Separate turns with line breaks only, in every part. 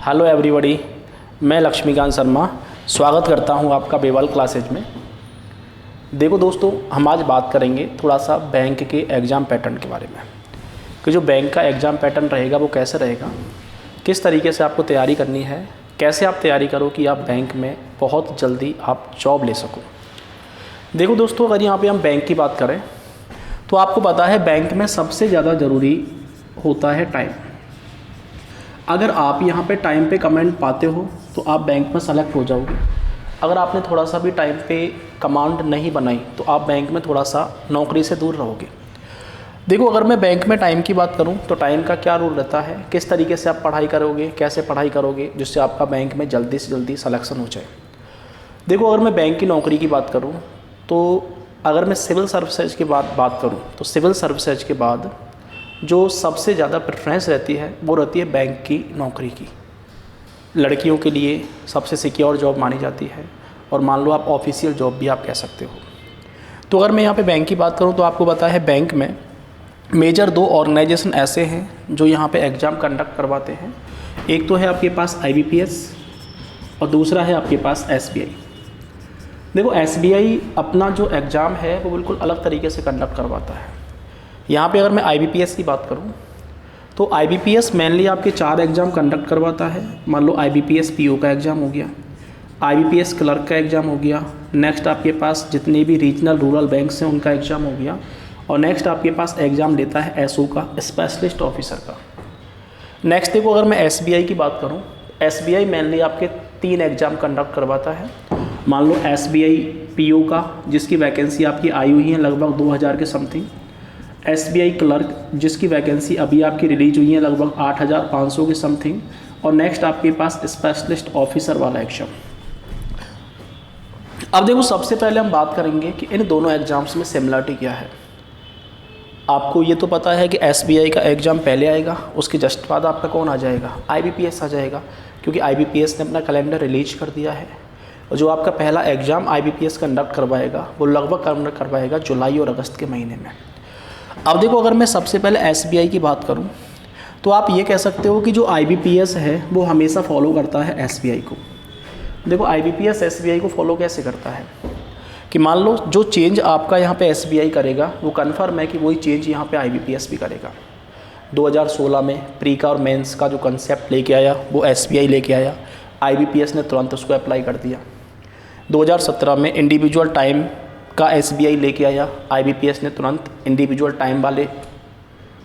Hello everybody, मैं लक्ष्मीकांत शर्मा स्वागत करता हूं आपका बेवाल क्लासेज में। देखो दोस्तों, हम आज बात करेंगे थोड़ा सा बैंक के एग्ज़ाम पैटर्न के बारे में कि जो बैंक का एग्ज़ाम पैटर्न रहेगा वो कैसे रहेगा, किस तरीके से आपको तैयारी करनी है, कैसे आप तैयारी करो कि आप बैंक में बहुत जल्दी आप जॉब ले सको। देखो दोस्तों, अगर यहाँ पे हम बैंक की बात करें तो आपको पता है बैंक में सबसे ज़्यादा ज़रूरी होता है टाइम। अगर आप यहाँ पे टाइम पे कमांड पाते हो तो आप बैंक में सेलेक्ट हो जाओगे। अगर आपने थोड़ा सा भी टाइम पे कमांड नहीं बनाई तो आप बैंक में थोड़ा सा नौकरी से दूर रहोगे। देखो, अगर मैं बैंक में टाइम की बात करूँ तो टाइम का क्या रूल रहता है, किस तरीके से आप पढ़ाई करोगे, कैसे पढ़ाई करोगे जिससे आपका बैंक में जल्दी से जल्दी सिलेक्शन हो जाए। देखो, अगर मैं बैंक की नौकरी की बात करूँ तो अगर मैं सिविल सर्विसेज की बात करूँ तो सिविल सर्विसेज के बाद जो सबसे ज़्यादा प्रेफरेंस रहती है वो रहती है बैंक की नौकरी की। लड़कियों के लिए सबसे सिक्योर जॉब मानी जाती है और मान लो आप ऑफिशियल जॉब भी आप कह सकते हो। तो अगर मैं यहाँ पे बैंक की बात करूँ तो आपको पता है बैंक में मेजर दो ऑर्गेनाइजेशन ऐसे हैं जो यहाँ पे एग्ज़ाम कंडक्ट करवाते हैं। एक तो है आपके पास IBPS और दूसरा है आपके पास SBI। देखो, SBI अपना जो एग्ज़ाम है वो बिल्कुल अलग तरीके से कंडक्ट करवाता है। यहाँ पे अगर मैं IBPS की बात करूँ तो IBPS मेनली आपके 4 एग्ज़ाम कंडक्ट करवाता है। मान लो IBPS PO का एग्ज़ाम हो गया, IBPS क्लर्क का एग्ज़ाम हो गया, नेक्स्ट आपके पास जितने भी रीजनल रूरल बैंक्स हैं उनका एग्ज़ाम हो गया, और नेक्स्ट आपके पास एग्ज़ाम लेता है SO का, स्पेशलिस्ट ऑफिसर का। नेक्स्ट देखो, अगर मैं SBI की बात करूँ, SBI मेनली आपके 3 एग्ज़ाम कंडक्ट करवाता है। मान लो SBI PO का, जिसकी वैकेंसी आपकी आई हुई है लगभग 2000 के समथिंग, SBI क्लर्क जिसकी वैकेंसी अभी आपकी रिलीज हुई है लगभग 8500 के समथिंग, और नेक्स्ट आपके पास स्पेशलिस्ट ऑफिसर वाला एग्ज़ाम। अब देखो, सबसे पहले हम बात करेंगे कि इन दोनों एग्ज़ाम्स में सिमिलरिटी क्या है। आपको ये तो पता है कि SBI का एग्ज़ाम पहले आएगा, उसके जस्ट बाद आपका कौन आ जाएगा, IBPS आ जाएगा, क्योंकि IBPS ने अपना कैलेंडर रिलीज कर दिया है। और जो आपका पहला एग्ज़ाम IBPS कंडक्ट करवाएगा वो लगभग कंडक्ट करवाएगा जुलाई और अगस्त के महीने में। अब देखो, अगर मैं सबसे पहले SBI की बात करूं तो आप ये कह सकते हो कि जो IBPS है वो हमेशा फॉलो करता है SBI को। देखो, IBPS SBI को फॉलो कैसे करता है कि मान लो जो चेंज आपका यहाँ पे SBI करेगा वो कन्फर्म है कि वही चेंज यहाँ पे IBPS भी करेगा। 2016 में प्री का और मेंस का जो कंसेप्ट लेके आया वो SBI लेके आया, IBPS ने तुरंत उसको अप्लाई कर दिया। 2017 में इंडिविजुअल टाइम का SBI लेके आया, IBPS ने तुरंत इंडिविजुअल टाइम वाले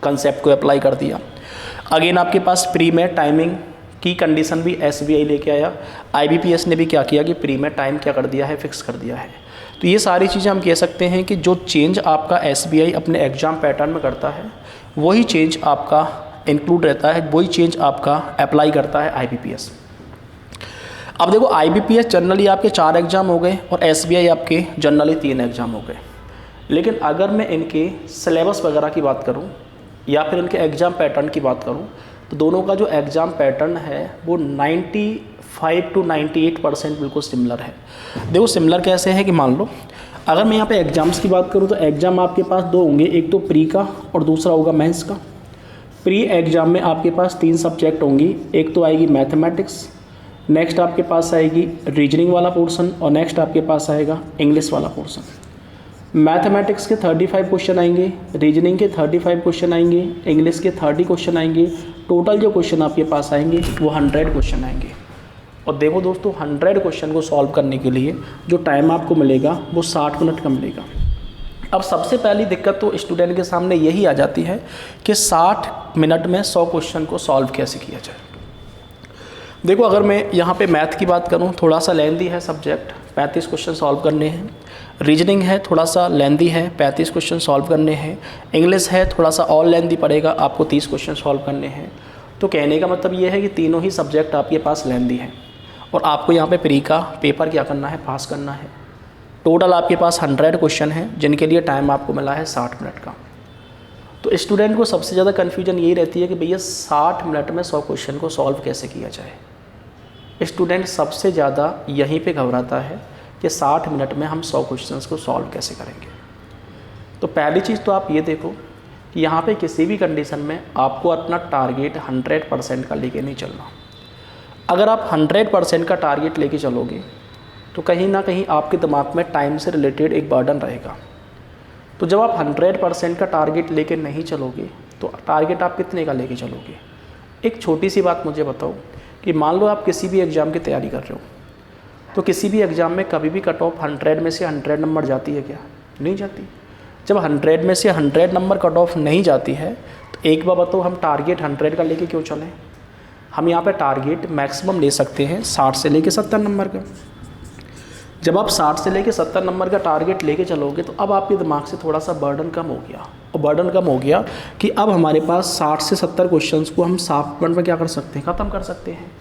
कंसेप्ट को अप्लाई कर दिया। अगेन आपके पास प्री में टाइमिंग की कंडीशन भी SBI लेके आया, IBPS ने भी क्या किया कि प्री में टाइम क्या कर दिया है, फिक्स कर दिया है। तो ये सारी चीज़ें हम कह सकते हैं कि जो चेंज आपका SBI अपने एग्ज़ाम पैटर्न में करता है वही चेंज आपका इंक्लूड रहता है, वही चेंज आपका अप्लाई करता है IBPS। अब देखो, IBPS जनरली आपके 4 एग्ज़ाम हो गए और SBI आपके जनरली 3 एग्ज़ाम हो गए। लेकिन अगर मैं इनके सिलेबस वगैरह की बात करूं या फिर इनके एग्ज़ाम पैटर्न की बात करूं तो दोनों का जो एग्ज़ाम पैटर्न है वो 95 to 98% बिल्कुल सिमिलर है। देखो, सिमिलर कैसे है कि मान लो अगर मैं यहाँ पे एग्ज़ाम्स की बात करूँ तो एग्ज़ाम आपके पास 2 होंगे, एक तो प्री का और दूसरा होगा मेंस का। प्री एग्ज़ाम में आपके पास 3 सब्जेक्ट होंगी, एक तो आएगी मैथमेटिक्स, नेक्स्ट आपके पास आएगी रीजनिंग वाला पोर्शन, और नेक्स्ट आपके पास आएगा इंग्लिश वाला पोर्शन। मैथमेटिक्स के 35 क्वेश्चन आएंगे, रीजनिंग के 35 क्वेश्चन आएंगे, इंग्लिश के 30 क्वेश्चन आएंगे। टोटल जो क्वेश्चन आपके पास आएंगे वो 100 क्वेश्चन आएंगे। और देखो दोस्तों, 100 क्वेश्चन को सॉल्व करने के लिए जो टाइम आपको मिलेगा वो 60 मिनट का मिलेगा। अब सबसे पहली दिक्कत तो स्टूडेंट के सामने यही आ जाती है कि 60 मिनट में 100 क्वेश्चन को सॉल्व कैसे किया जाए। देखो, अगर मैं यहाँ पे मैथ की बात करूँ, थोड़ा सा लेंदी है सब्जेक्ट, 35 क्वेश्चन सॉल्व करने हैं। रीजनिंग है, थोड़ा सा लेंदी है, 35 क्वेश्चन सॉल्व करने हैं। इंग्लिश है, थोड़ा सा और लेंदी पड़ेगा, आपको 30 क्वेश्चन सॉल्व करने हैं। तो कहने का मतलब ये है कि तीनों ही सब्जेक्ट आपके पास लेंदी हैं और आपको यहाँ पे प्री का पेपर क्या करना है, पास करना है। टोटल आपके पास 100 क्वेश्चन हैं जिनके लिए टाइम आपको मिला है 60 मिनट का। तो स्टूडेंट को सबसे ज़्यादा कन्फ्यूजन यही रहती है कि भैया 60 मिनट में 100 क्वेश्चन को सॉल्व कैसे किया जाए। स्टूडेंट सबसे ज़्यादा यहीं पे घबराता है कि 60 मिनट में हम 100 क्वेश्चंस को सॉल्व कैसे करेंगे। तो पहली चीज़ तो आप ये देखो कि यहाँ पे किसी भी कंडीशन में आपको अपना टारगेट 100% का लेके नहीं चलना। अगर आप 100% का टारगेट लेके चलोगे तो कहीं ना कहीं आपके दिमाग में टाइम से रिलेटेड एक बर्डन रहेगा। तो जब आप 100% का टारगेट लेके नहीं चलोगे तो टारगेट आप कितने का लेके चलोगे। एक छोटी सी बात मुझे बताओ कि मान लो आप किसी भी एग्ज़ाम की तैयारी कर रहे हो, तो किसी भी एग्ज़ाम में कभी भी कट ऑफ 100 में से 100 नंबर जाती है क्या? नहीं जाती। जब 100 में से 100 नंबर कट ऑफ नहीं जाती है तो एक बार बताओ हम टारगेट 100 का लेके क्यों चलें। हम यहाँ पे टारगेट मैक्सिमम ले सकते हैं 60 से लेके 70 नंबर का। जब आप 60 से लेके 70 नंबर का टारगेट लेके चलोगे तो अब आपके दिमाग से थोड़ा सा बर्डन कम हो गया, और बर्डन कम हो गया कि अब हमारे पास 60 से 70 क्वेश्चंस को हम 7 मिनट में क्या कर सकते हैं, ख़त्म कर सकते हैं।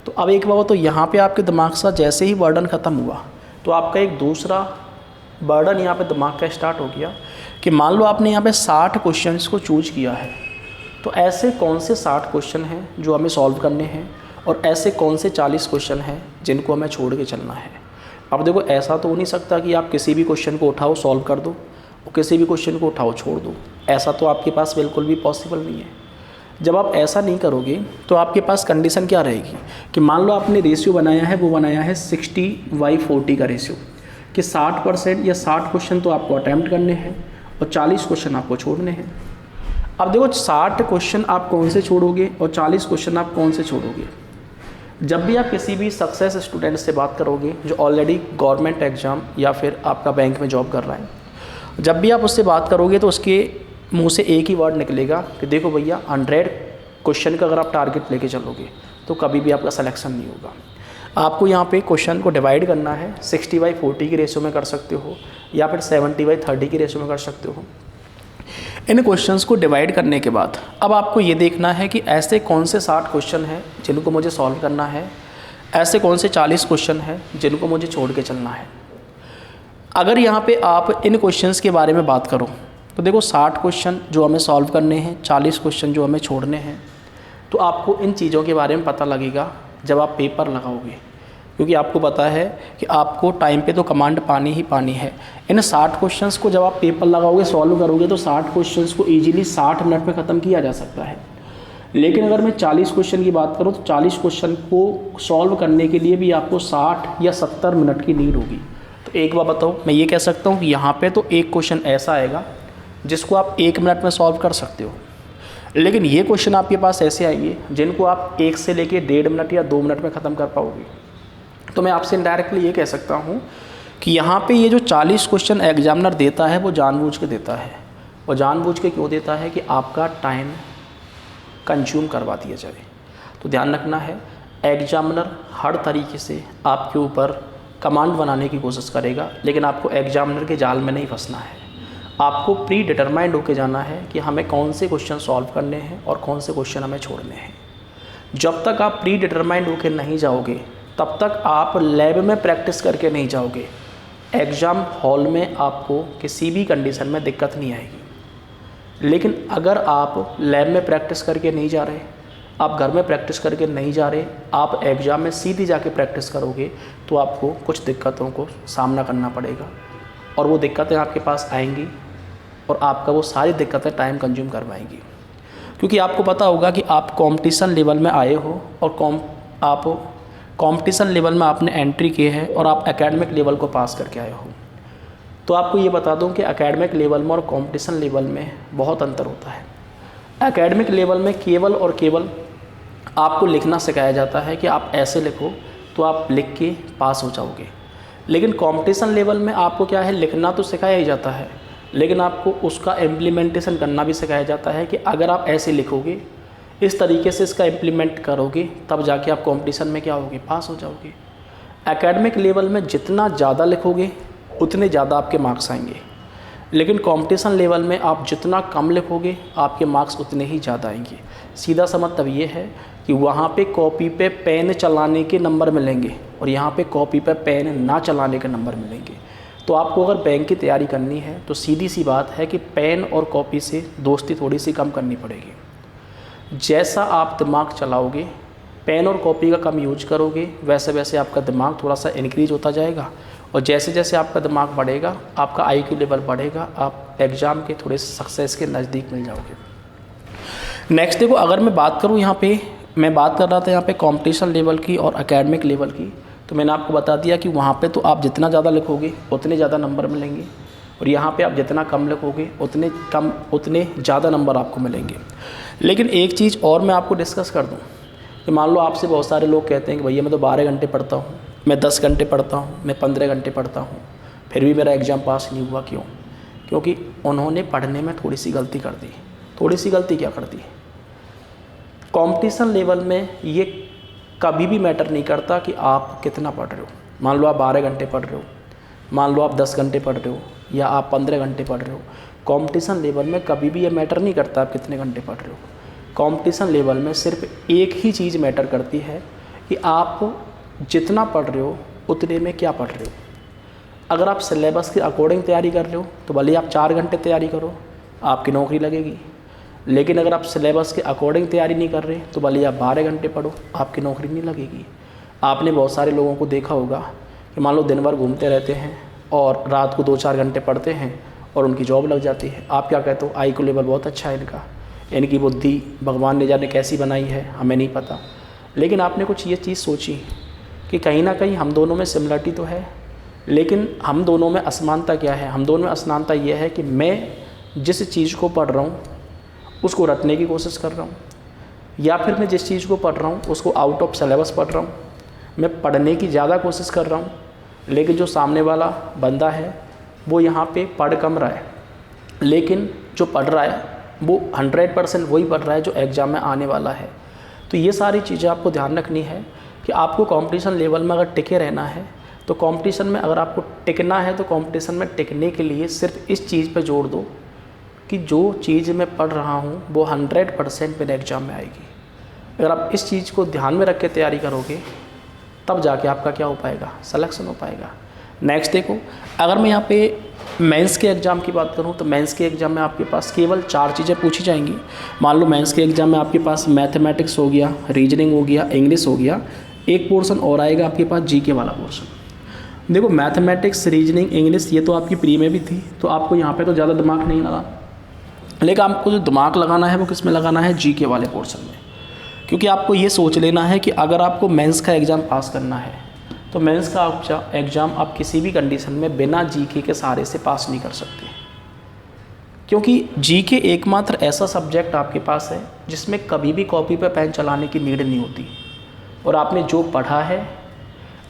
तो अब एक बार तो यहाँ पे आपके दिमाग से जैसे ही बर्डन ख़त्म हुआ तो आपका एक दूसरा बर्डन यहाँ पे दिमाग का स्टार्ट हो गया कि मान लो आपने यहाँ पे 60 क्वेश्चंस को चूज किया है, तो ऐसे कौन से 60 क्वेश्चन हैं जो हमें सॉल्व करने हैं और ऐसे कौन से 40 क्वेश्चन हैं जिनको हमें छोड़ के चलना है। अब देखो ऐसा तो हो नहीं सकता कि आप किसी भी क्वेश्चन को उठाओ सॉल्व कर दो और किसी भी क्वेश्चन को उठाओ छोड़ दो, ऐसा तो आपके पास बिल्कुल भी पॉसिबल नहीं है। जब आप ऐसा नहीं करोगे तो आपके पास कंडीशन क्या रहेगी कि मान लो आपने रेशियो बनाया है, वो बनाया है 60/40 का रेशियो, कि 60% या 60 क्वेश्चन तो आपको अटैम्प्ट करने हैं और 40 क्वेश्चन आपको छोड़ने हैं। अब देखो 60 क्वेश्चन आप कौन से छोड़ोगे और 40 क्वेश्चन आप कौन से छोड़ोगे। जब भी आप किसी भी सक्सेस स्टूडेंट से बात करोगे जो ऑलरेडी गवर्नमेंट एग्ज़ाम या फिर आपका बैंक में जॉब कर रहा है, जब भी आप उससे बात करोगे तो उसके मुंह से एक ही वर्ड निकलेगा कि देखो भैया 100 क्वेश्चन का अगर आप टारगेट लेके चलोगे तो कभी भी आपका सिलेक्शन नहीं होगा। आपको यहाँ पे क्वेश्चन को डिवाइड करना है, 60/40 की रेशियो में कर सकते हो या फिर 70/30 की रेशियो में कर सकते हो। इन क्वेश्चंस को डिवाइड करने के बाद अब आपको ये देखना है कि ऐसे कौन से 60 क्वेश्चन हैं जिनको मुझे सॉल्व करना है, ऐसे कौन से 40 क्वेश्चन हैं जिनको मुझे छोड़ के चलना है। अगर यहाँ पे आप इन क्वेश्चंस के बारे में बात करो तो देखो 60 क्वेश्चन जो हमें सॉल्व करने हैं, 40 क्वेश्चन जो हमें छोड़ने हैं, तो आपको इन चीज़ों के बारे में पता लगेगा जब आप पेपर लगाओगे, क्योंकि आपको पता है कि आपको टाइम पे तो कमांड पानी ही पानी है। इन 60 क्वेश्चंस को जब आप पेपर लगाओगे सॉल्व करोगे तो 60 क्वेश्चंस को ईजिली 60 मिनट में ख़त्म किया जा सकता है। लेकिन अगर मैं 40 क्वेश्चन की बात करूँ तो 40 क्वेश्चन को सॉल्व करने के लिए भी आपको 60 या 70 मिनट की नीड होगी। तो एक बार बताओ, मैं ये कह सकता हूँ कि यहाँ पे तो एक क्वेश्चन ऐसा आएगा जिसको आप 1 मिनट में सॉल्व कर सकते हो, लेकिन ये क्वेश्चन आपके पास ऐसे आएंगे जिनको आप 1 से लेके 1.5 मिनट या 2 मिनट में ख़त्म कर पाओगे। तो मैं आपसे इनडायरेक्टली ये कह सकता हूँ कि यहाँ पे ये जो 40 क्वेश्चन एग्जामिनर देता है वो जानबूझ के देता है। और जानबूझ के क्यों देता है कि आपका टाइम कंज्यूम करवा दिया जाए। तो ध्यान रखना है, एग्जामिनर हर तरीके से आपके ऊपर कमांड बनाने की कोशिश करेगा, लेकिन आपको एग्जामिनर के जाल में नहीं फंसना है। आपको प्री डिटरमाइंड होकर जाना है कि हमें कौन से क्वेश्चन सॉल्व करने हैं और कौन से क्वेश्चन हमें छोड़ने हैं। जब तक आप प्री डिटरमाइंड होकर नहीं जाओगे तब तक आप लैब में प्रैक्टिस करके नहीं जाओगे। एग्ज़ाम हॉल में आपको किसी भी कंडीशन में दिक्कत नहीं आएगी। लेकिन अगर आप लैब में प्रैक्टिस करके नहीं जा रहे, आप घर में प्रैक्टिस करके नहीं जा रहे, आप एग्ज़ाम में सीधी जाके प्रैक्टिस करोगे तो आपको कुछ दिक्कतों को सामना करना पड़ेगा और वो दिक्कतें आपके पास आएंगी और आपका वो सारी दिक्कतें टाइम कंज्यूम करवाएंगी। क्योंकि आपको पता होगा कि आप कंपटीशन लेवल में आए हो और आप कंपटीशन लेवल में आपने एंट्री की है और आप एकेडमिक लेवल को पास करके आए हो। तो आपको ये बता दूं कि एकेडमिक लेवल में और कंपटीशन लेवल में बहुत अंतर होता है। एकेडमिक लेवल में केवल और केवल आपको लिखना सिखाया जाता है कि आप ऐसे लिखो तो आप लिख के पास हो जाओगे। लेकिन कंपटीशन लेवल में आपको क्या है, लिखना तो सिखाया ही जाता है, लेकिन आपको उसका इम्प्लीमेंटेशन करना भी सिखाया जाता है कि अगर आप ऐसे लिखोगे, इस तरीके से इसका इम्प्लीमेंट करोगे, तब जाके आप कंपटीशन में क्या होगे, पास हो जाओगे। एकेडमिक लेवल में जितना ज़्यादा लिखोगे उतने ज़्यादा आपके मार्क्स आएंगे, लेकिन कंपटीशन लेवल में आप जितना कम लिखोगे आपके मार्क्स उतने ही ज़्यादा आएंगे। सीधा सा मतलब ये है कि वहाँ पे कॉपी पे पेन चलाने के नंबर मिलेंगे और यहाँ पे कॉपी पे पेन ना चलाने के नंबर मिलेंगे। तो आपको अगर बैंक की तैयारी करनी है तो सीधी सी बात है कि पेन और कॉपी से दोस्ती थोड़ी सी कम करनी पड़ेगी। जैसा आप दिमाग चलाओगे, पेन और कॉपी का कम यूज करोगे, वैसे वैसे आपका दिमाग थोड़ा सा इनक्रीज होता जाएगा और जैसे जैसे आपका दिमाग बढ़ेगा, आपका IQ लेवल बढ़ेगा, आप एग्ज़ाम के थोड़े सक्सेस के नज़दीक मिल जाओगे। नेक्स्ट देखो, अगर मैं बात करूँ यहाँ पे, मैं बात कर रहा था यहाँ पे कंपटीशन लेवल की और एकेडमिक लेवल की, तो मैंने आपको बता दिया कि वहाँ पे तो आप जितना ज़्यादा लिखोगे उतने ज़्यादा नंबर मिलेंगे, और यहाँ पे आप जितना कम लिखोगे उतने ज़्यादा नंबर आपको मिलेंगे। लेकिन एक चीज़ और मैं आपको डिस्कस कर दूँ कि मान लो आपसे बहुत सारे लोग कहते हैं कि भैया मैं तो 12 घंटे पढ़ता हूँ, मैं 10 घंटे पढ़ता हूँ, मैं 15 घंटे पढ़ता हूँ, फिर भी मेरा एग्ज़ाम पास नहीं हुआ। क्यों? क्योंकि उन्होंने पढ़ने में थोड़ी सी गलती कर दी। थोड़ी सी गलती क्या कर दी? कंपटीशन लेवल में ये कभी भी मैटर नहीं करता कि आप कितना पढ़ रहे हो। मान लो आप 12 घंटे पढ़ रहे हो, मान लो आप 10 घंटे पढ़ रहे हो, या आप 15 घंटे पढ़ रहे हो, कंपटीशन लेवल में कभी भी ये मैटर नहीं करता आप कितने घंटे पढ़ रहे हो। कंपटीशन लेवल में सिर्फ एक ही चीज़ मैटर करती है कि आप जितना पढ़ रहे हो उतने में क्या पढ़ रहे हो। अगर आप सिलेबस के अकॉर्डिंग तैयारी कर रहे हो तो भले आप 4 घंटे तैयारी करो, आपकी नौकरी लगेगी। लेकिन अगर आप सिलेबस के अकॉर्डिंग तैयारी नहीं कर रहे तो भले आप 12 घंटे पढ़ो, आपकी नौकरी नहीं लगेगी। आपने बहुत सारे लोगों को देखा होगा कि मान लो दिन भर घूमते रहते हैं और रात को 2-4 घंटे पढ़ते हैं और उनकी जॉब लग जाती है। आप क्या कहते हो? IQ लेवल बहुत अच्छा है इनका, इनकी बुद्धि भगवान ने जाने कैसी बनाई है, हमें नहीं पता। लेकिन आपने कुछ ये चीज़ सोची कि कहीं ना कहीं हम दोनों में सिमिलरिटी तो है, लेकिन हम दोनों में असमानता क्या है? हम दोनों में असमानता ये है कि मैं जिस चीज़ को पढ़ रहा हूँ उसको रटने की कोशिश कर रहा हूँ, या फिर मैं जिस चीज़ को पढ़ रहा हूँ उसको आउट ऑफ सिलेबस पढ़ रहा हूँ। मैं पढ़ने की ज़्यादा कोशिश कर रहा हूँ, लेकिन जो सामने वाला बंदा है वो यहाँ पे पढ़ कम रहा है, लेकिन जो पढ़ रहा है वो 100% वही पढ़ रहा है जो एग्ज़ाम में आने वाला है। तो ये सारी चीज़ें आपको ध्यान रखनी है कि आपको कंपटीशन लेवल में अगर टिके रहना है, तो कंपटीशन में अगर आपको टिकना है तो कंपटीशन में टिकने के लिए सिर्फ इस चीज़ पे जोर दो कि जो चीज़ मैं पढ़ रहा हूँ वो 100% मेरे एग्ज़ाम में आएगी। अगर आप इस चीज़ को ध्यान में रख के तैयारी करोगे तब जाके आपका क्या हो पाएगा? सिलेक्शन हो पाएगा। नेक्स्ट देखो, अगर मैं यहाँ पे मेंस के एग्ज़ाम की बात करूँ तो मेंस के एग्ज़ाम में आपके पास केवल 4 चीज़ें पूछी जाएंगी। मान लो मेंस के एग्ज़ाम में आपके पास मैथमेटिक्स हो गया, रीजनिंग हो गया, इंग्लिश हो गया, एक पोर्शन और आएगा आपके पास GK वाला पोर्शन। देखो मैथमेटिक्स, रीजनिंग, इंग्लिश ये तो आपकी प्री में भी थी, तो आपको यहाँ पे तो ज़्यादा दिमाग नहीं लगा, लेकिन आपको जो दिमाग लगाना है वो किस में लगाना है? GK वाले पोर्शन में। क्योंकि आपको ये सोच लेना है कि अगर आपको मेंस का एग्ज़ाम पास करना है तो मेंस का एग्ज़ाम आप किसी भी कंडीशन में बिना GK के सहारे से पास नहीं कर सकते, क्योंकि GK एकमात्र ऐसा सब्जेक्ट आपके पास है जिसमें कभी भी कॉपी पे पेन चलाने की नीड नहीं होती। और आपने जो पढ़ा है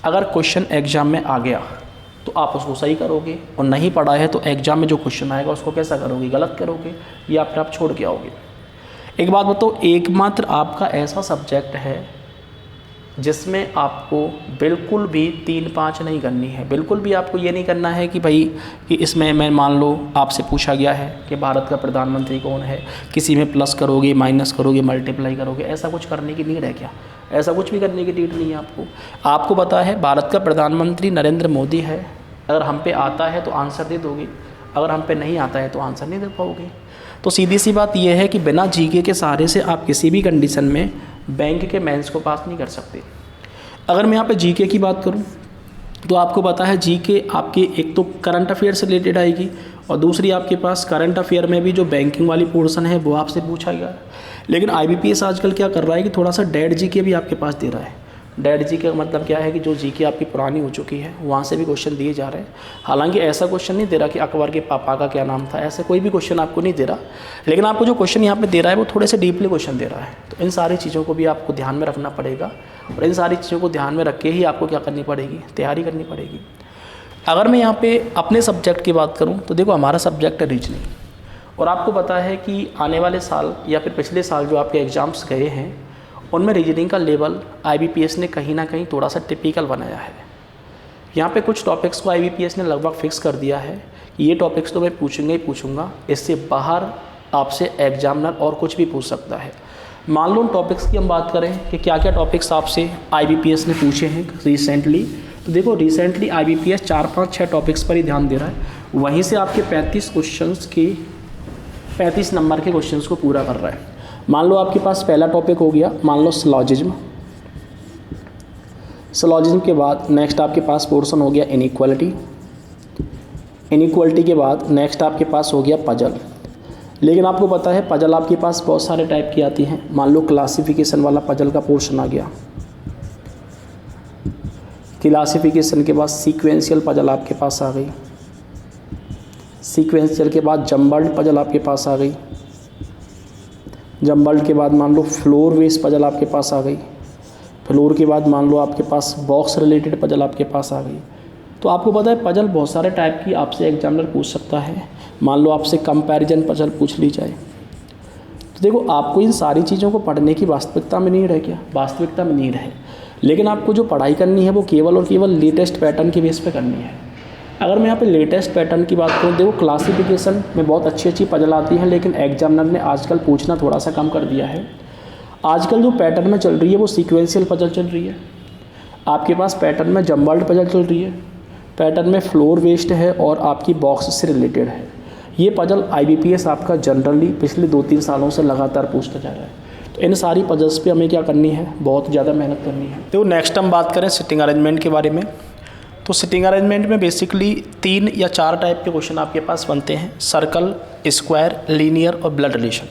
अगर क्वेश्चन एग्ज़ाम में आ गया तो आप उसको सही करोगे, और नहीं पढ़ा है तो एग्ज़ाम में जो क्वेश्चन आएगा उसको कैसा करोगे? गलत करोगे, या फिर आप छोड़ के आओगे। एक बात बताओ, एकमात्र आपका ऐसा सब्जेक्ट है जिसमें आपको बिल्कुल भी 3-5 नहीं करनी है। बिल्कुल भी आपको ये नहीं करना है कि भाई कि इसमें मैं मान लो आपसे पूछा गया है कि भारत का प्रधानमंत्री कौन है, किसी में प्लस करोगे, माइनस करोगे, मल्टीप्लाई करोगे, ऐसा कुछ करने की नीड है क्या? ऐसा कुछ भी करने की नीड नहीं है आपको पता है भारत का प्रधानमंत्री नरेंद्र मोदी है। अगर हम पे आता है तो आंसर दे दोगे, अगर हम पे नहीं आता है तो आंसर नहीं दे पाओगे। तो सीधी सी बात यह है कि बिना GK के सहारे से आप किसी भी कंडीशन में बैंक के मेंस को पास नहीं कर सकते। अगर मैं यहाँ पे GK की बात करूँ तो आपको पता है GK आपके एक तो करंट अफेयर से रिलेटेड आएगी, और दूसरी आपके पास करंट अफेयर में भी जो बैंकिंग वाली पोर्शन है वो आपसे पूछा गया। लेकिन IBPS आजकल क्या कर रहा है कि थोड़ा सा डेड GK भी आपके पास दे रहा है। डेड GK का मतलब क्या है कि जो GK आपकी पुरानी हो चुकी है वहाँ से भी क्वेश्चन दिए जा रहे हैं। हालांकि ऐसा क्वेश्चन नहीं दे रहा कि अकबर के पापा का क्या नाम था, ऐसे कोई भी क्वेश्चन आपको नहीं दे रहा, लेकिन आपको जो क्वेश्चन यहाँ पे दे रहा है वो थोड़े से डीपली क्वेश्चन दे रहा है। तो इन सारी चीज़ों को भी आपको ध्यान में रखना पड़ेगा, और इन सारी चीज़ों को ध्यान में रख के ही आपको क्या करनी पड़ेगी? तैयारी करनी पड़ेगी। अगर मैं यहाँ पे अपने सब्जेक्ट की बात करूँ तो देखो हमारा सब्जेक्ट है रीजनिंग, और आपको पता है कि आने वाले साल या फिर पिछले साल जो आपके एग्ज़ाम्स गए हैं उनमें रीजनिंग का लेवल IBPS ने कहीं ना कहीं थोड़ा सा टिपिकल बनाया है। यहाँ पे कुछ टॉपिक्स को IBPS ने लगभग फिक्स कर दिया है कि ये टॉपिक्स तो मैं पूछूंगा ही पूछूंगा, इससे बाहर आपसे एग्जामिनर और कुछ भी पूछ सकता है। मान लो उन टॉपिक्स की हम बात करें कि क्या क्या टॉपिक्स आपसे IBPS ने पूछे हैं रिसेंटली, तो देखो रिसेंटली IBPS 4-5-6 टॉपिक्स पर ही ध्यान दे रहा है, वहीं से आपके 35 नंबर के क्वेश्चंस को पूरा कर रहा है। मान लो आपके पास पहला टॉपिक हो गया, मान लो सिलॉजिज्म। सिलोजिज्म के बाद नेक्स्ट आपके पास पोर्शन हो गया इनइक्वालिटी। इनइक्वालिटी के बाद नेक्स्ट आपके पास हो गया पजल। लेकिन आपको पता है पजल आपके पास बहुत सारे टाइप की आती हैं। मान लो क्लासिफिकेशन वाला पजल का पोर्शन आ गया। क्लासिफिकेशन के बाद सीक्वेंशियल पजल आपके पास आ गई। सीक्वेंशियल के बाद जम्बल्ड पजल आपके पास आ गई। जम्बल्ड के बाद मान लो फ्लोर बेस्ड पजल आपके पास आ गई। फ्लोर के बाद मान लो आपके पास बॉक्स रिलेटेड पजल आपके पास आ गई। तो आपको पता है पजल बहुत सारे टाइप की आपसे एग्जामिनर पूछ सकता है। मान लो आपसे कंपैरिजन पजल पूछ ली जाए, तो देखो आपको इन सारी चीज़ों को पढ़ने की वास्तविकता में नीड है क्या? वास्तविकता में नीड है, लेकिन आपको जो पढ़ाई करनी है वो केवल और केवल लेटेस्ट पैटर्न के बेस पे करनी है। अगर मैं यहाँ पे लेटेस्ट पैटर्न की बात करूँ, देखो क्लासिफिकेशन में बहुत अच्छी अच्छी पजल आती हैं, लेकिन एग्जामिनर ने आजकल पूछना थोड़ा सा कम कर दिया है। आजकल जो पैटर्न में चल रही है वो सीक्वेंशियल पजल चल रही है। आपके पास पैटर्न में जम्बल्ड पजल चल रही है, पैटर्न में फ्लोर बेस्ड है और आपकी बॉक्स से रिलेटेड है। ये पजल IBPS आपका जनरली पिछले 2-3 सालों से लगातार पूछता जा रहा है। तो इन सारी पजल्स पे हमें क्या करनी है? बहुत ज़्यादा मेहनत करनी है। तो नेक्स्ट हम बात करें सिटिंग अरेंजमेंट के बारे में। तो सिटिंग अरेंजमेंट में बेसिकली 3 या 4 टाइप के क्वेश्चन आपके पास बनते हैं, सर्कल, स्क्वायर, लीनियर और ब्लड रिलेशन।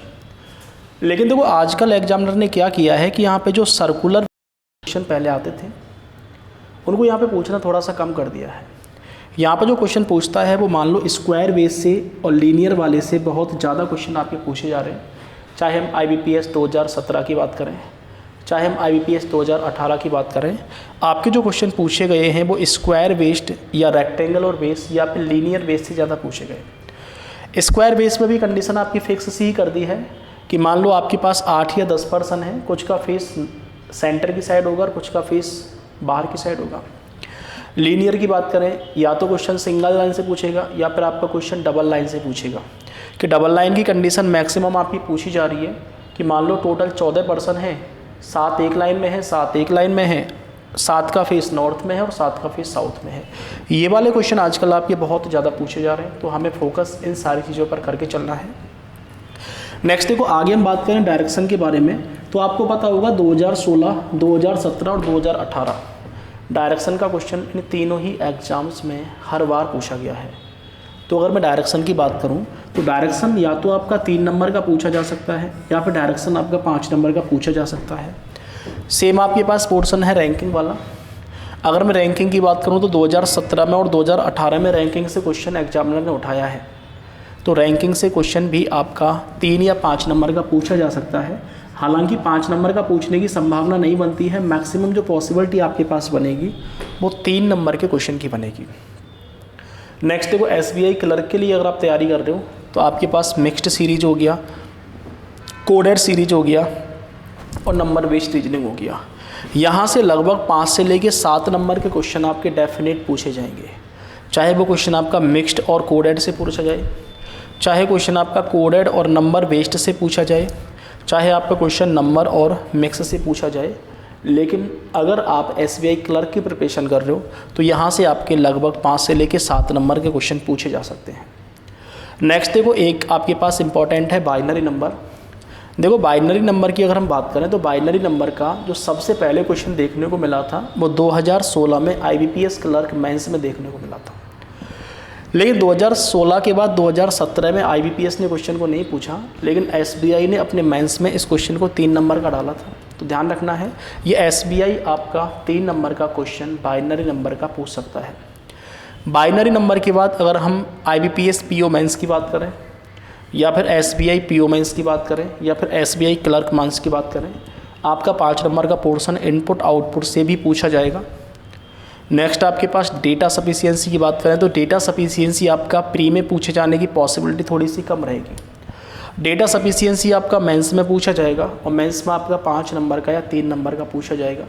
लेकिन देखो आजकल एग्जामिनर ने क्या किया है कि यहाँ पे जो सर्कुलर क्वेश्चन पहले आते थे उनको यहाँ पे पूछना थोड़ा सा कम कर दिया है। यहाँ पे जो क्वेश्चन पूछता है वो मान लो स्क्वायर बेस से और लीनियर वाले से बहुत ज़्यादा क्वेश्चन आपके पूछे जा रहे हैं। चाहे हम IBPS 2017 की बात करें, चाहे हम IBPS 2018 की बात करें, आपके जो क्वेश्चन पूछे गए हैं वो स्क्वायर बेस्ड या रेक्टेंगुलर बेस या फिर लीनियर बेस से ज़्यादा पूछे गए। स्क्वायर बेस में भी कंडीशन आपकी फिक्स सी ही कर दी है कि मान लो आपके पास 8 या 10 पर्सन है, कुछ का फेस सेंटर की साइड होगा और कुछ का फेस बाहर की साइड होगा। लीनियर की बात करें, या तो क्वेश्चन सिंगल लाइन से पूछेगा या फिर आपका क्वेश्चन डबल लाइन से पूछेगा। कि डबल लाइन की कंडीशन मैक्सिमम आपकी पूछी जा रही है कि मान लो टोटल 14 पर्सन है, 7 एक लाइन में है, 7 एक लाइन में है, 7 का फेस नॉर्थ में है और 7 का फेस साउथ में है। ये वाले क्वेश्चन आजकल आपके बहुत ज़्यादा पूछे जा रहे हैं, तो हमें फोकस इन सारी चीज़ों पर करके चलना है। नेक्स्ट देखो आगे हम बात करें डायरेक्शन के बारे में, तो आपको पता होगा 2016, 2017 और 2018 डायरेक्शन का क्वेश्चन इन तीनों ही एग्जाम्स में हर बार पूछा गया है। तो अगर मैं डायरेक्शन की बात करूं तो डायरेक्शन या तो आपका 3 नंबर का पूछा जा सकता है या फिर डायरेक्शन आपका 5 नंबर का पूछा जा सकता है। सेम आपके पास पोर्शन है रैंकिंग वाला। अगर मैं रैंकिंग की बात करूं तो 2017 में और 2018 में रैंकिंग से क्वेश्चन एग्जामिनर ने उठाया है। तो रैंकिंग से क्वेश्चन भी आपका 3 या 5 नंबर का पूछा जा सकता है। हालांकि 5 नंबर का पूछने की संभावना नहीं बनती है, मैक्सिमम जो पॉसिबिलिटी आपके पास बनेगी वो 3 नंबर के क्वेश्चन की बनेगी। नेक्स्ट देखो SBI क्लर्क के लिए अगर आप तैयारी कर रहे हो तो आपके पास मिक्स्ड सीरीज हो गया, कोडेड सीरीज हो गया और नंबर बेस्ड रीजनिंग हो गया। यहाँ से लगभग 5 से लेके 7 नंबर के क्वेश्चन आपके डेफिनेट पूछे जाएंगे। चाहे वो क्वेश्चन आपका मिक्स्ड और कोडेड से पूछा जाए, चाहे क्वेश्चन आपका कोडेड और नंबर बेस्ड से पूछा जाए, चाहे आपका क्वेश्चन नंबर और मिक्स से पूछा जाए। लेकिन अगर आप SBI क्लर्क की प्रिपरेशन कर रहे हो तो यहाँ से आपके लगभग 5 से लेके 7 नंबर के क्वेश्चन पूछे जा सकते हैं। नेक्स्ट देखो एक आपके पास इंपॉर्टेंट है बाइनरी नंबर। देखो बाइनरी नंबर की अगर हम बात करें तो बाइनरी नंबर का जो सबसे पहले क्वेश्चन देखने को मिला था वो 2016 में IBPS क्लर्क मेंस में देखने को मिला था। लेकिन 2016 के बाद 2017 में IBPS ने क्वेश्चन को नहीं पूछा, लेकिन SBI ने अपने मेंस में इस क्वेश्चन को 3 नंबर का डाला था। तो ध्यान रखना है ये SBI आपका 3 नंबर का क्वेश्चन बाइनरी नंबर का पूछ सकता है। बाइनरी नंबर के बाद अगर हम IBPS PO मेंस की बात करें या फिर SBI PO मेंस की बात करें या फिर SBI क्लर्क मेंस की बात करें, आपका 5 नंबर का पोर्शन इनपुट आउटपुट से भी पूछा जाएगा। नेक्स्ट आपके पास डेटा सफिशिएंसी की बात करें तो डेटा सफिशिएंसी आपका प्री में पूछे जाने की पॉसिबिलिटी थोड़ी सी कम रहेगी। डेटा सफिशिएंसी आपका मेंस में पूछा जाएगा और मेंस में आपका 5 नंबर का या 3 नंबर का पूछा जाएगा।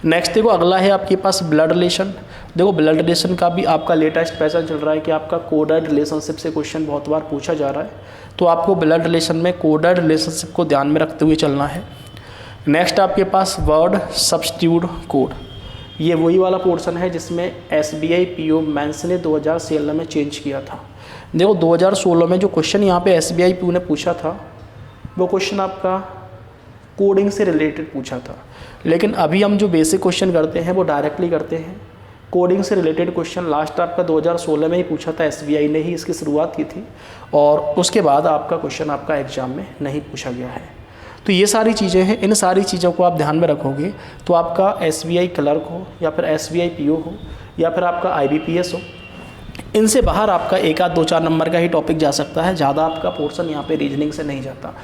नेक्स्ट देखो अगला है आपके पास ब्लड रिलेशन। देखो ब्लड रिलेशन का भी आपका लेटेस्ट पैटर्न चल रहा है कि आपका कोडेड रिलेशनशिप से क्वेश्चन बहुत बार पूछा जा रहा है, तो आपको ब्लड रिलेशन में कोडेड रिलेशनशिप को ध्यान में रखते हुए चलना है। नेक्स्ट आपके पास वर्ड सब्स्टिट्यूट कोड, ये वही वाला पोर्शन है जिसमें SBI PO मेंस ने 2016 में चेंज किया था। देखो 2016 में जो क्वेश्चन यहाँ पे SBI PO ने पूछा था वो क्वेश्चन आपका कोडिंग से रिलेटेड पूछा था। लेकिन अभी हम जो बेसिक क्वेश्चन करते हैं वो डायरेक्टली करते हैं। कोडिंग से रिलेटेड क्वेश्चन लास्ट आपका 2016 में ही पूछा था, SBI ने ही इसकी शुरुआत की थी, और उसके बाद आपका क्वेश्चन आपका एग्ज़ाम में नहीं पूछा गया है। तो ये सारी चीज़ें हैं, इन सारी चीज़ों को आप ध्यान में रखोगे तो आपका SBI क्लर्क हो या फिर SBI PO हो या फिर आपका IBPS हो, इनसे बाहर आपका 1 आध 2 4 नंबर का ही टॉपिक जा सकता है। ज़्यादा आपका पोर्शन यहाँ पे रीजनिंग से नहीं जाता।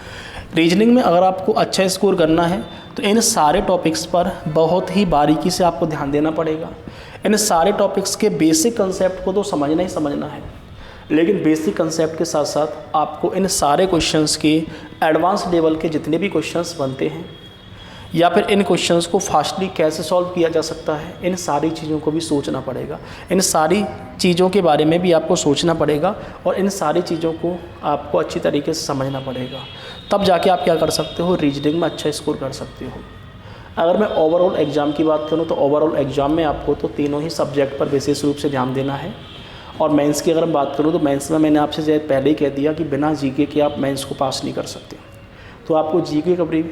रीजनिंग में अगर आपको अच्छा स्कोर करना है तो इन सारे टॉपिक्स पर बहुत ही बारीकी से आपको ध्यान देना पड़ेगा। इन सारे टॉपिक्स के बेसिक कंसेप्ट को तो समझना ही समझना है, लेकिन बेसिक कंसेप्ट के साथ साथ आपको इन सारे क्वेश्चंस के एडवांस लेवल के जितने भी क्वेश्चंस बनते हैं या फिर इन क्वेश्चंस को फास्टली कैसे सॉल्व किया जा सकता है, इन सारी चीज़ों को भी सोचना पड़ेगा। इन सारी चीज़ों के बारे में भी आपको सोचना पड़ेगा और इन सारी चीज़ों को आपको अच्छी तरीके से समझना पड़ेगा। तब जाके आप क्या कर सकते हो, रीजनिंग में अच्छा स्कोर कर सकते हो। अगर मैं ओवरऑल एग्ज़ाम की बात करूँ तो ओवरऑल एग्ज़ाम में आपको तो तीनों ही सब्जेक्ट पर विशेष रूप से ध्यान देना है। और मेंस की अगर मैं बात करूँ तो मेंस में मैंने आपसे शायद पहले ही कह दिया कि बिना जीके के आप मेंस को पास नहीं कर सकते। तो आपको जीके का भी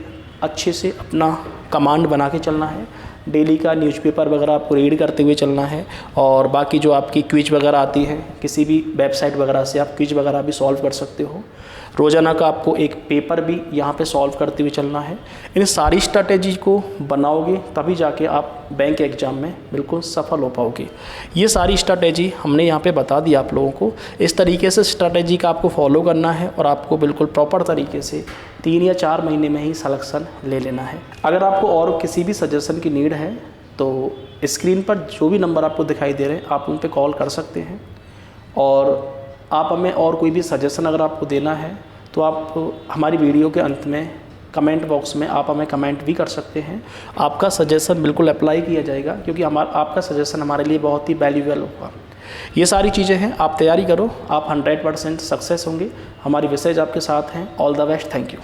अच्छे से अपना कमांड बना के चलना है। डेली का न्यूज़पेपर वगैरह आपको रीड करते हुए चलना है, और बाकी जो आपकी क्विज वगैरह आती है किसी भी वेबसाइट वगैरह से आप क्विज वगैरह भी सॉल्व कर सकते हो। रोज़ाना का आपको एक पेपर भी यहाँ पे सॉल्व करते हुए चलना है। इन सारी स्ट्रैटेजी को बनाओगे तभी जाके आप बैंक एग्ज़ाम में बिल्कुल सफल हो पाओगे। ये सारी स्ट्रैटेजी हमने यहाँ पे बता दी आप लोगों को। इस तरीके से स्ट्रैटेजी का आपको फॉलो करना है और आपको बिल्कुल प्रॉपर तरीके से 3 या 4 महीने में ही सिलेक्शन ले लेना है। अगर आपको और किसी भी सजेशन की नीड है तो स्क्रीन पर जो भी नंबर आपको दिखाई दे रहे हैं आप उन पर कॉल कर सकते हैं, और आप हमें और कोई भी सजेशन अगर आपको देना है तो आप हमारी वीडियो के अंत में कमेंट बॉक्स में आप हमें कमेंट भी कर सकते हैं। आपका सजेशन बिल्कुल अप्लाई किया जाएगा, क्योंकि आपका सजेशन हमारे लिए बहुत ही वैल्यूएबल होगा। ये सारी चीज़ें हैं, आप तैयारी करो, आप 100% सक्सेस होंगे। हमारी विशेष आपके साथ हैं। All the best, thank you.